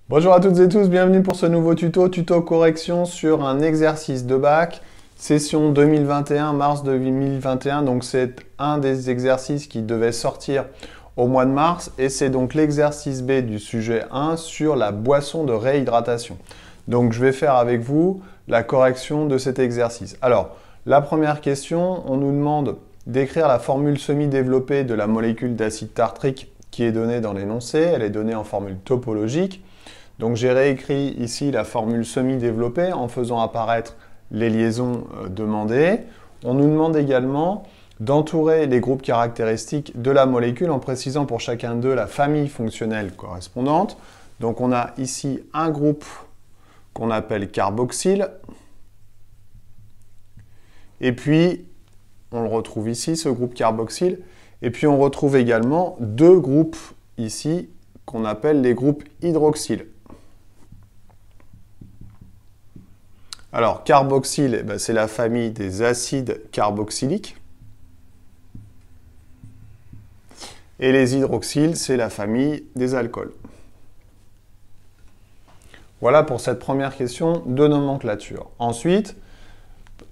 Bonjour à toutes et tous, bienvenue pour ce nouveau tuto correction sur un exercice de bac, session 2021, mars 2021, donc c'est un des exercices qui devait sortir au mois de mars et c'est donc l'exercice B du sujet 1 sur la boisson de réhydratation. Donc je vais faire avec vous la correction de cet exercice. Alors, la première question, on nous demande d'écrire la formule semi-développée de la molécule d'acide tartrique qui est donnée dans l'énoncé, elle est donnée en formule topologique. Donc j'ai réécrit ici la formule semi-développée en faisant apparaître les liaisons demandées. On nous demande également d'entourer les groupes caractéristiques de la molécule en précisant pour chacun d'eux la famille fonctionnelle correspondante. Donc on a ici un groupe qu'on appelle carboxyle. Et puis, on le retrouve ici, ce groupe carboxyle. Et puis on retrouve également deux groupes ici qu'on appelle les groupes hydroxyles. Alors, carboxyle, c'est la famille des acides carboxyliques. Et les hydroxyles, c'est la famille des alcools. Voilà pour cette première question de nomenclature. Ensuite,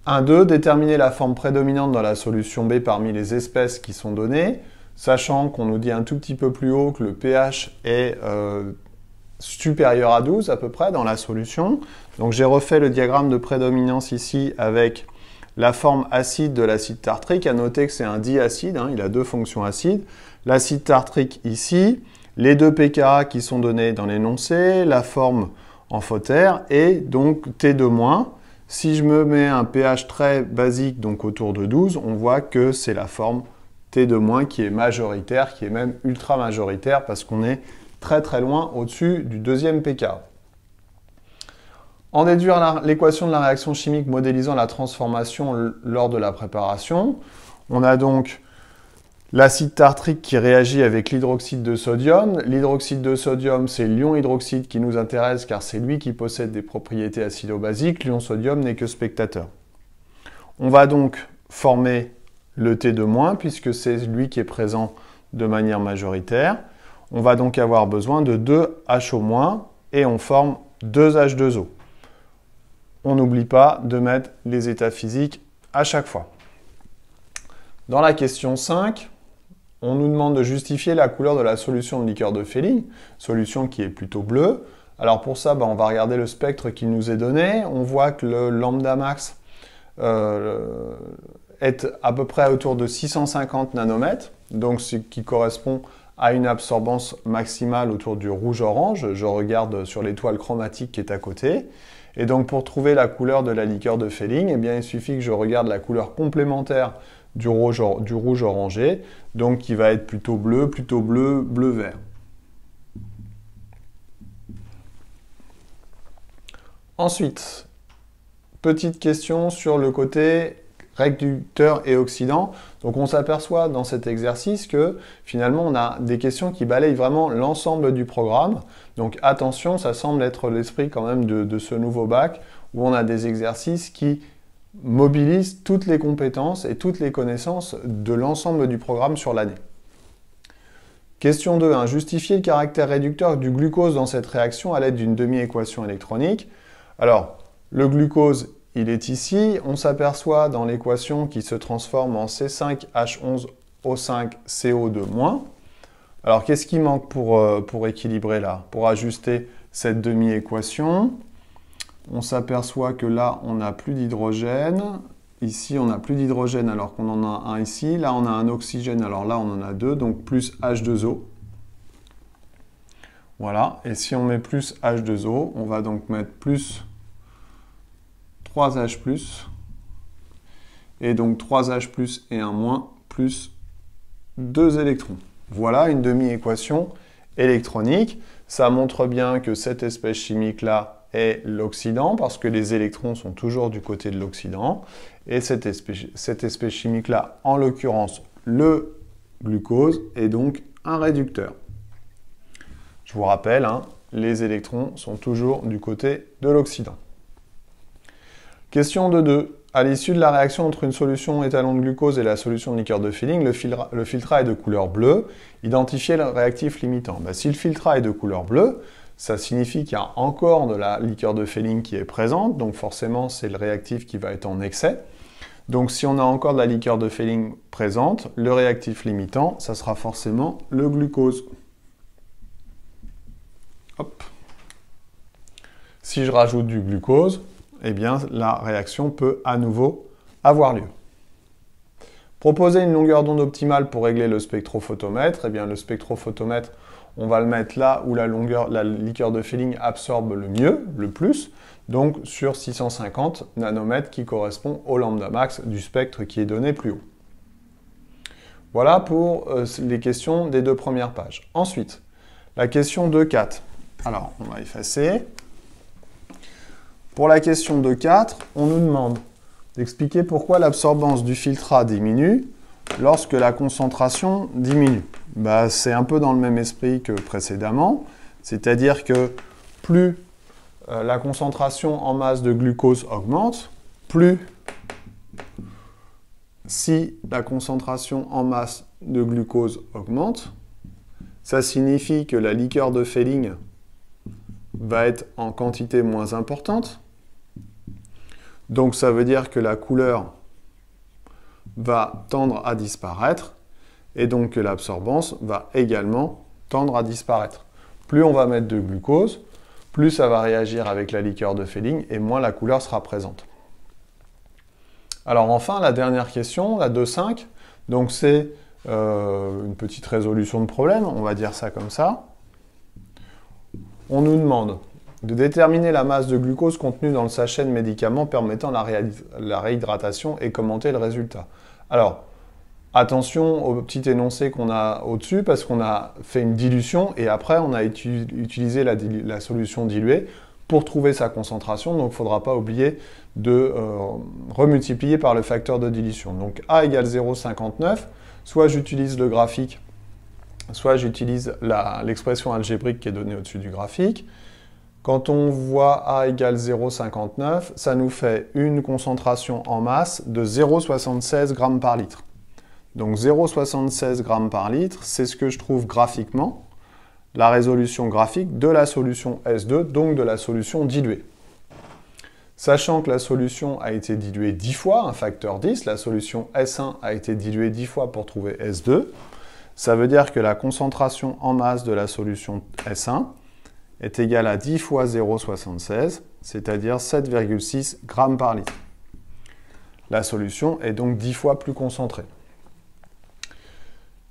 1-2, déterminer la forme prédominante dans la solution B parmi les espèces qui sont données, sachant qu'on nous dit un tout petit peu plus haut que le pH est supérieur à 12 à peu près dans la solution. Donc j'ai refait le diagramme de prédominance ici avec la forme acide de l'acide tartrique. À noter que c'est un diacide, il a deux fonctions acides. L'acide tartrique ici, les deux pKa qui sont donnés dans l'énoncé, la forme amphotère et donc T2-. Si je me mets un pH très basique, donc autour de 12, on voit que c'est la forme T2- qui est majoritaire, qui est même ultra majoritaire parce qu'on est très très loin au-dessus du deuxième pKa. En déduire l'équation de la réaction chimique modélisant la transformation lors de la préparation. On a donc l'acide tartrique qui réagit avec l'hydroxyde de sodium. L'hydroxyde de sodium, c'est l'ion hydroxyde qui nous intéresse car c'est lui qui possède des propriétés acido-basiques. L'ion sodium n'est que spectateur. On va donc former le T2- puisque c'est lui qui est présent de manière majoritaire. On va donc avoir besoin de 2 HO- et on forme 2 H2O. On n'oublie pas de mettre les états physiques à chaque fois. Dans la question 5, on nous demande de justifier la couleur de la solution de liqueur de Fehling, solution qui est plutôt bleue. Alors pour ça, on va regarder le spectre qui nous est donné. On voit que le lambda max est à peu près autour de 650 nanomètres, donc ce qui correspond à une absorbance maximale autour du rouge-orange. Je regarde sur l'étoile chromatique qui est à côté. Et donc pour trouver la couleur de la liqueur de Fehling, il suffit que je regarde la couleur complémentaire du rouge orangé, donc qui va être plutôt bleu, bleu-vert. Ensuite, petite question sur le côté réducteur et oxydant. Donc on s'aperçoit dans cet exercice que finalement on a des questions qui balayent vraiment l'ensemble du programme. Donc attention, ça semble être l'esprit quand même de ce nouveau bac où on a des exercices qui mobilisent toutes les compétences et toutes les connaissances de l'ensemble du programme sur l'année. Question 2. Justifier le caractère réducteur du glucose dans cette réaction à l'aide d'une demi-équation électronique. Alors, le glucose, il est ici. On s'aperçoit dans l'équation qu'il se transforme en C5H11O5CO2-. Alors, qu'est-ce qui manque pour équilibrer là, pour ajuster cette demi-équation? On s'aperçoit que là, on n'a plus d'hydrogène. Ici, on n'a plus d'hydrogène alors qu'on en a un ici. Là, on a un oxygène, alors là, on en a deux, donc plus H2O. Voilà, et si on met plus H2O, on va donc mettre plus 3H+, et donc 3H+, et un moins, plus 2 électrons. Voilà une demi-équation électronique. Ça montre bien que cette espèce chimique-là est l'oxydant, parce que les électrons sont toujours du côté de l'oxydant. Et cette espèce chimique-là, en l'occurrence le glucose, est donc un réducteur. Je vous rappelle, les électrons sont toujours du côté de l'oxydant. Question de 2. À l'issue de la réaction entre une solution étalon de glucose et la solution de liqueur de Fehling, le filtrat est de couleur bleue. Identifiez le réactif limitant. Si le filtrat est de couleur bleue, ça signifie qu'il y a encore de la liqueur de Fehling qui est présente, donc forcément c'est le réactif qui va être en excès. Donc si on a encore de la liqueur de Fehling présente, le réactif limitant, ça sera forcément le glucose. Hop. Si je rajoute du glucose, eh bien la réaction peut à nouveau avoir lieu. Proposer une longueur d'onde optimale pour régler le spectrophotomètre, eh bien le spectrophotomètre, on va le mettre là où la liqueur de Fehling absorbe le mieux, le plus, donc sur 650 nanomètres qui correspond au lambda max du spectre qui est donné plus haut. Voilà pour les questions des deux premières pages. Ensuite, la question 2.4. Alors, on va effacer. Pour la question 2.4, on nous demande d'expliquer pourquoi l'absorbance du filtrat diminue lorsque la concentration diminue. C'est un peu dans le même esprit que précédemment, c'est-à-dire que plus la concentration en masse de glucose augmente, plus si la concentration en masse de glucose augmente, ça signifie que la liqueur de Fehling va être en quantité moins importante. Donc ça veut dire que la couleur va tendre à disparaître et donc que l'absorbance va également tendre à disparaître. Plus on va mettre de glucose, plus ça va réagir avec la liqueur de Fehling et moins la couleur sera présente. Alors enfin, la dernière question, la 2.5, donc c'est une petite résolution de problème, on va dire ça comme ça. On nous demande de déterminer la masse de glucose contenue dans le sachet de médicaments permettant la réhydratation et commenter le résultat. Alors, attention au petit énoncé qu'on a au-dessus parce qu'on a fait une dilution et après on a utilisé la solution diluée pour trouver sa concentration, donc il ne faudra pas oublier de remultiplier par le facteur de dilution. Donc A égale 0,59, soit j'utilise le graphique, soit j'utilise l'expression algébrique qui est donnée au-dessus du graphique. Quand on voit A égale 0,59, ça nous fait une concentration en masse de 0,76 g par litre. Donc 0,76 g par litre, c'est ce que je trouve graphiquement, la résolution graphique de la solution S2, donc de la solution diluée. Sachant que la solution a été diluée 10 fois, un facteur 10, la solution S1 a été diluée 10 fois pour trouver S2, ça veut dire que la concentration en masse de la solution S1 est égale à 10 fois 0,76, c'est-à-dire 7,6 g par litre. La solution est donc 10 fois plus concentrée.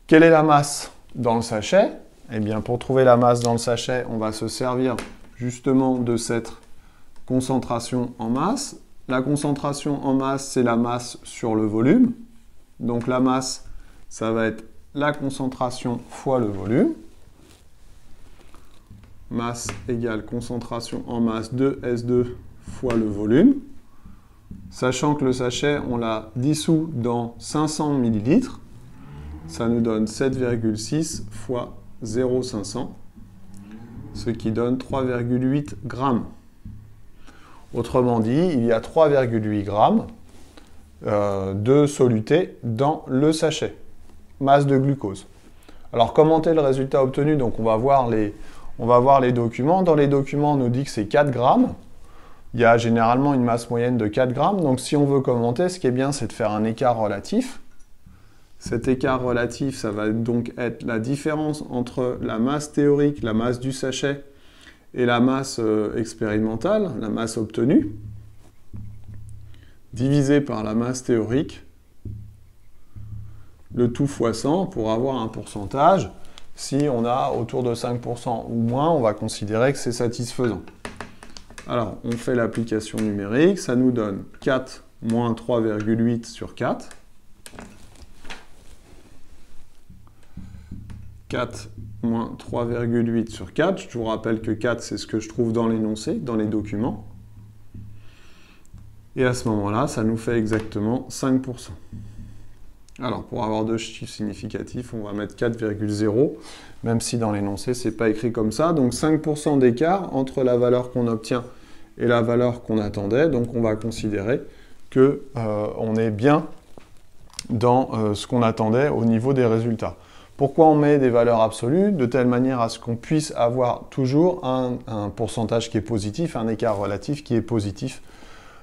Quelle est la masse dans le sachet? Eh bien, pour trouver la masse dans le sachet, on va se servir justement de cette concentration en masse. La concentration en masse, c'est la masse sur le volume. Donc la masse, ça va être la concentration fois le volume. Masse égale concentration en masse de S2 fois le volume. Sachant que le sachet, on l'a dissous dans 500 ml, ça nous donne 7,6 fois 0,500, ce qui donne 3,8 grammes. Autrement dit, il y a 3,8 grammes de soluté dans le sachet, masse de glucose. Alors, commenter le résultat obtenu, donc on va voir les documents. Dans les documents, on nous dit que c'est 4 grammes. Il y a généralement une masse moyenne de 4 grammes. Donc, si on veut commenter, ce qui est bien, c'est de faire un écart relatif. Cet écart relatif, ça va donc être la différence entre la masse théorique, la masse du sachet, et la masse expérimentale, la masse obtenue, divisé par la masse théorique, le tout fois 100 pour avoir un pourcentage. Si on a autour de 5% ou moins, on va considérer que c'est satisfaisant. Alors, on fait l'application numérique, ça nous donne 4 moins 3,8 sur 4. 4 moins 3,8 sur 4. Je vous rappelle que 4, c'est ce que je trouve dans l'énoncé, dans les documents. Et à ce moment-là, ça nous fait exactement 5%. Alors, pour avoir deux chiffres significatifs, on va mettre 4,0, même si dans l'énoncé, ce n'est pas écrit comme ça. Donc, 5% d'écart entre la valeur qu'on obtient et la valeur qu'on attendait. Donc, on va considérer qu'on est bien dans ce qu'on attendait au niveau des résultats. Pourquoi on met des valeurs absolues? De telle manière à ce qu'on puisse avoir toujours un pourcentage qui est positif, un écart relatif qui est positif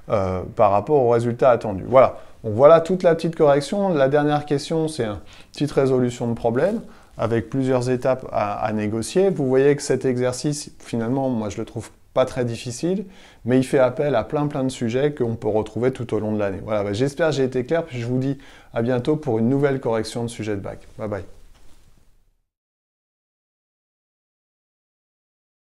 par rapport au résultat attendu. Voilà. Donc voilà toute la petite correction. La dernière question, c'est une petite résolution de problème avec plusieurs étapes à négocier. Vous voyez que cet exercice, finalement, moi je le trouve pas très difficile, mais il fait appel à plein de sujets qu'on peut retrouver tout au long de l'année. Voilà, j'espère que j'ai été clair, puis je vous dis à bientôt pour une nouvelle correction de sujet de bac. Bye bye.